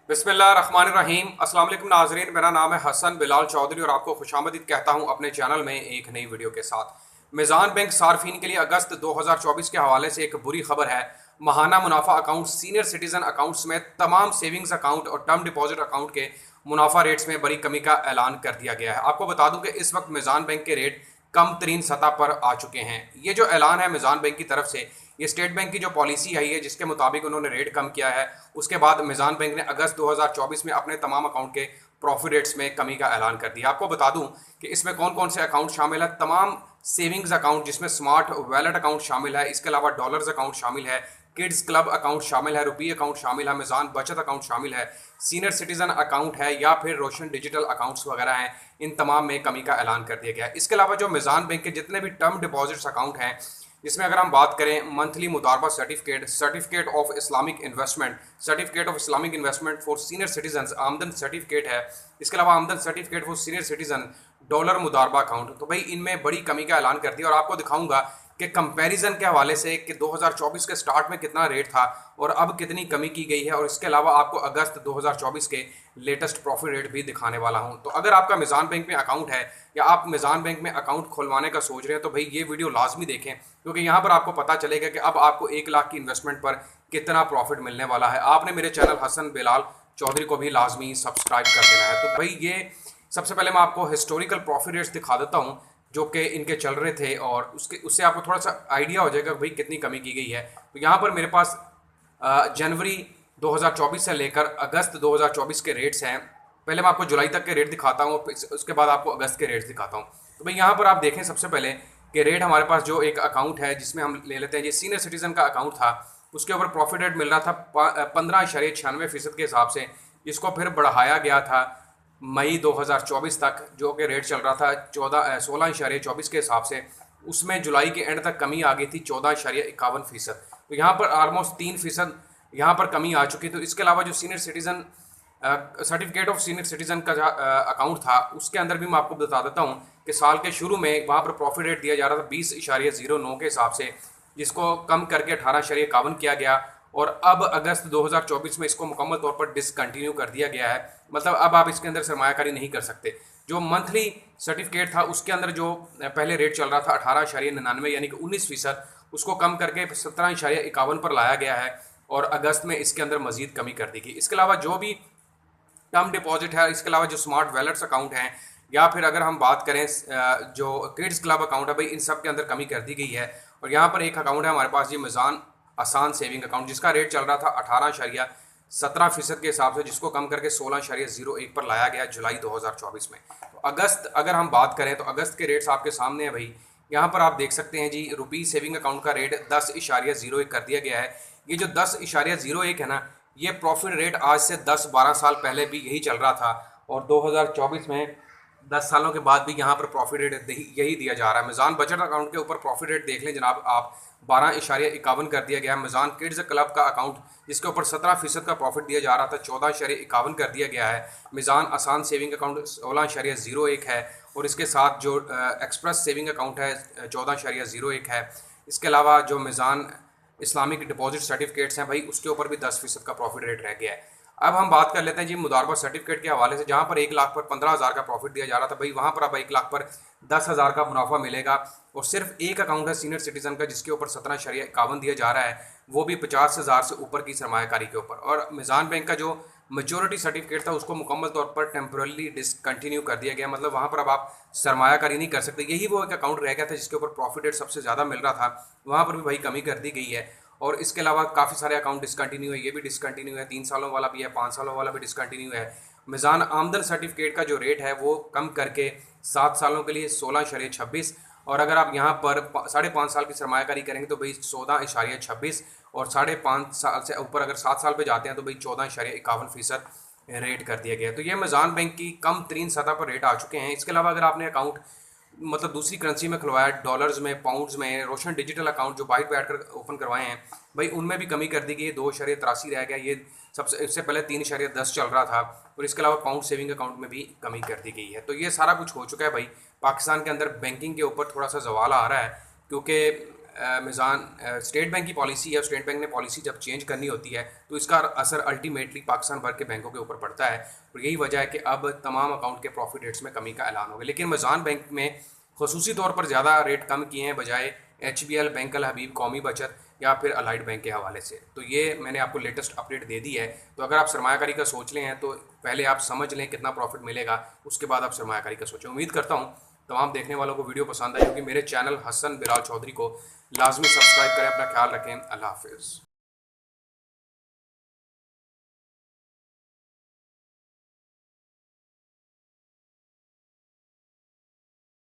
बिस्मिल्लाहिर्रहमानिर्रहीम। अस्सलाम वालेकुम नाज़रीन, मेरा नाम है हसन बिलाल चौधरी और आपको खुशामदीद कहता हूं अपने चैनल में एक नई वीडियो के साथ। मिज़ान बैंक सार्फिन के लिए अगस्त 2024 के हवाले से एक बुरी खबर है। महाना मुनाफा अकाउंट, सीनियर सिटीजन अकाउंट्स में तमाम सेविंग्स अकाउंट और टर्म डिपॉजिट अकाउंट के मुनाफा रेट्स में बड़ी कमी का ऐलान कर दिया गया है। आपको बता दूं कि इस वक्त मिज़ान बैंक के रेट कम तरीन सतह पर आ चुके हैं। ये जो ऐलान है मिज़ान बैंक की तरफ से, ये स्टेट बैंक की जो पॉलिसी आई है जिसके मुताबिक उन्होंने रेट कम किया है, उसके बाद मिज़ान बैंक ने अगस्त 2024 में अपने तमाम अकाउंट के प्रॉफिट रेट्स में कमी का ऐलान कर दिया। आपको बता दूं कि इसमें कौन कौन से अकाउंट शामिल है। तमाम सेविंग्स अकाउंट जिसमें स्मार्ट वैलेट अकाउंट शामिल है, इसके अलावा डॉलर्स अकाउंट शामिल है, किड्स क्लब अकाउंट शामिल है, रुपये अकाउंट शामिल है, मिज़ान बचत अकाउंट शामिल है, सीनियर सिटीजन अकाउंट है या फिर रोशन डिजिटल अकाउंट्स वगैरह हैं। इन तमाम में कमी का ऐलान कर दिया गया है। इसके अलावा जो मिज़ान बैंक के जितने भी टर्म डिपॉजिट्स अकाउंट हैं, जिसमें अगर हम बात करें मंथली मुदारबा certificate, certificate of Islamic investment, certificate of Islamic investment for senior citizen, आमदन सर्टिफिकेट है, इसके अलावा आमदन certificate for senior citizen, dollar मुदारबा अकाउंट, तो भाई इनमें बड़ी कमी का ऐलान कर दिया। और आपको दिखाऊंगा कि कंपैरिजन के हवाले से कि 2024 के स्टार्ट में कितना रेट था और अब कितनी कमी की गई है, और इसके अलावा आपको अगस्त 2024 के लेटेस्ट प्रॉफिट रेट भी दिखाने वाला हूं। तो अगर आपका मिज़ान बैंक में अकाउंट है या आप मिज़ान बैंक में अकाउंट खुलवाने का सोच रहे हैं तो भाई ये वीडियो लाजमी देखें, क्योंकि यहाँ पर आपको पता चलेगा कि अब आपको 1 लाख की इन्वेस्टमेंट पर कितना प्रॉफिट मिलने वाला है। आपने मेरे चैनल हसन बिलाल चौधरी को भी लाजमी सब्सक्राइब कर देना है। तो भाई ये सबसे पहले मैं आपको हिस्टोरिकल प्रॉफिट रेट्स दिखा देता हूँ जो कि इनके चल रहे थे, और उससे आपको थोड़ा सा आइडिया हो जाएगा भाई कितनी कमी की गई है। तो यहाँ पर मेरे पास जनवरी 2024 से लेकर अगस्त 2024 के रेट्स हैं। पहले मैं आपको जुलाई तक के रेट दिखाता हूँ, उसके बाद आपको अगस्त के रेट्स दिखाता हूँ। तो भाई यहाँ पर आप देखें सबसे पहले कि रेट हमारे पास जो एक अकाउंट है जिसमें हम ले लेते हैं, ये सीनियर सिटीजन का अकाउंट था, उसके ऊपर प्रॉफिट रेट मिल रहा था 15.96% के हिसाब से, जिसको फिर बढ़ाया गया था मई 2024 तक, जो कि रेट चल रहा था 16.24 के हिसाब से। उसमें जुलाई के एंड तक कमी आ गई थी 14.51%। तो यहाँ पर ऑलमोस्ट 3% यहाँ पर कमी आ चुकी। तो इसके अलावा जो senior citizen certificate of senior citizen का अकाउंट था, उसके अंदर भी मैं आपको बता देता हूँ कि साल के शुरू में वहाँ पर प्रॉफिट रेट दिया जा रहा था 20.09 के हिसाब से, जिसको कम करके 18.51 किया गया, और अब अगस्त 2024 में इसको मुकम्मल तौर पर डिसकंटिन्यू कर दिया गया है। मतलब अब आप इसके अंदर सरमायाकारी नहीं कर सकते। जो मंथली सर्टिफिकेट था उसके अंदर जो पहले रेट चल रहा था 18.99 यानी कि 19%, उसको कम करके 17.51 पर लाया गया है, और अगस्त में इसके अंदर मजीद कमी कर दी गई। इसके अलावा जो भी टर्म डिपॉजिट है, इसके अलावा जो स्मार्ट वैलेट्स अकाउंट हैं, या फिर अगर हम बात करें जो किड्स क्लब अकाउंट है, भाई इन सब के अंदर कमी कर दी गई है। और यहाँ पर एक अकाउंट है हमारे पास, ये मिज़ान आसान सेविंग अकाउंट, जिसका रेट चल रहा था 18.17% के हिसाब से, जिसको कम करके 16.01 पर लाया गया जुलाई 2024 में। तो अगस्त अगर हम बात करें तो अगस्त के रेट्स आपके सामने हैं भाई। यहाँ पर आप देख सकते हैं जी, रुपी सेविंग अकाउंट का रेट 10.01 कर दिया गया है। ये जो 10.01 है ना, ये प्रॉफिट रेट आज से 10-12 साल पहले भी यही चल रहा था, और 2024 में 10 सालों के बाद भी यहाँ पर प्रॉफिट रेट यही दिया जा रहा है। मिज़ान बचत अकाउंट के ऊपर प्रॉफिट रेट देख लें जनाब आप, 12.51 कर दिया गया। मिज़ान किड्स क्लब का अकाउंट जिसके ऊपर 17% का प्रॉफिट दिया जा रहा था, 14.51 कर दिया गया है। मिज़ान आसान सेविंग अकाउंट 16.01 है, और इसके साथ जो एक्सप्रेस सेविंग अकाउंट है 14.01 है। इसके अलावा जो मिज़ान इस्लामिक डिपॉजिट सर्टिफिकेट्स हैं भाई, उसके ऊपर भी 10% का प्रॉफिट रेट रह गया है। अब हम बात कर लेते हैं जी मुदारबा सर्टिफिकेट के हवाले से, जहाँ पर 1 लाख पर 15,000 का प्रॉफिट दिया जा रहा था, भाई वहाँ पर अब 1 लाख पर 10,000 का मुनाफा मिलेगा। और सिर्फ एक अकाउंट है सीनियर सिटीजन का जिसके ऊपर 17.51 दिया जा रहा है, वो भी 50,000 से ऊपर की सरमायाकारी के ऊपर। और मिज़ान बैंक का जो मेच्योरिटी सर्टिफिकेट था उसको मुकम्मल तौर पर टेम्परली डिसकंटिन्यू कर दिया गया। मतलब वहाँ पर अब आप सरमायाकारी नहीं कर सकते। यही वो एक अकाउंट रह गया था जिसके ऊपर प्रॉफिट रेट सबसे ज़्यादा मिल रहा था, वहाँ पर भी भाई कमी कर दी गई है। और इसके अलावा काफ़ी सारे अकाउंट डिसकंटिन्यू है, ये भी डिसकंटिन्यू है, 3 सालों वाला भी है, 5 सालों वाला भी डिसकंटिन्यू है। मिज़ान आमदन सर्टिफिकेट का जो रेट है वो कम करके 7 सालों के लिए 16.26, और अगर आप यहाँ पर 5.5 साल की सरमायाकारी करेंगे तो भाई 14.26, और 5.5 साल से ऊपर अगर 7 साल पे जाते हैं तो भाई 14.51% रेट कर दिया गया। तो ये मिज़ान बैंक की कम तरीन सतह पर रेट आ चुके हैं। इसके अलावा अगर आपने अकाउंट मतलब दूसरी करेंसी में खुलवाया, डॉलर्स में, पाउंड्स में, रोशन डिजिटल अकाउंट जो बाहर बैठ कर ओपन करवाए हैं भाई, उनमें भी कमी कर दी गई, 2.83 रह गया। ये सबसे इससे पहले 3.10 चल रहा था। और इसके अलावा पाउंड सेविंग अकाउंट में भी कमी कर दी गई है। तो ये सारा कुछ हो चुका है भाई। पाकिस्तान के अंदर बैंकिंग के ऊपर थोड़ा सा सवाल आ रहा है, क्योंकि मिज़ान स्टेट बैंक की पॉलिसी है। स्टेट बैंक ने पॉलिसी जब चेंज करनी होती है तो इसका असर अल्टीमेटली पाकिस्तान भर के बैंकों के ऊपर पड़ता है और यही वजह है कि अब तमाम अकाउंट के प्रॉफिट रेट्स में कमी का ऐलान हो गया। लेकिन मिज़ान बैंक में खसूसी तौर पर ज़्यादा रेट कम किए हैं बजाय HBL, बैंक अल हबीब, कौमी बचत या फिर अलाइड बैंक के हवाले से। तो ये मैंने आपको लेटेस्ट अपडेट दे दी है। तो अगर आप सरमायाकारी का सोच लें हैं तो पहले आप समझ लें कितना प्रॉफिट मिलेगा, उसके बाद आप सरमायाकारी का सोचें। उम्मीद करता हूँ तमाम देखने वालों को वीडियो पसंद आई होगी। मेरे चैनल हसन बिलाल चौधरी को लाजमी सब्सक्राइब करें। अपना ख्याल रखें। अल्लाह हाफिज़।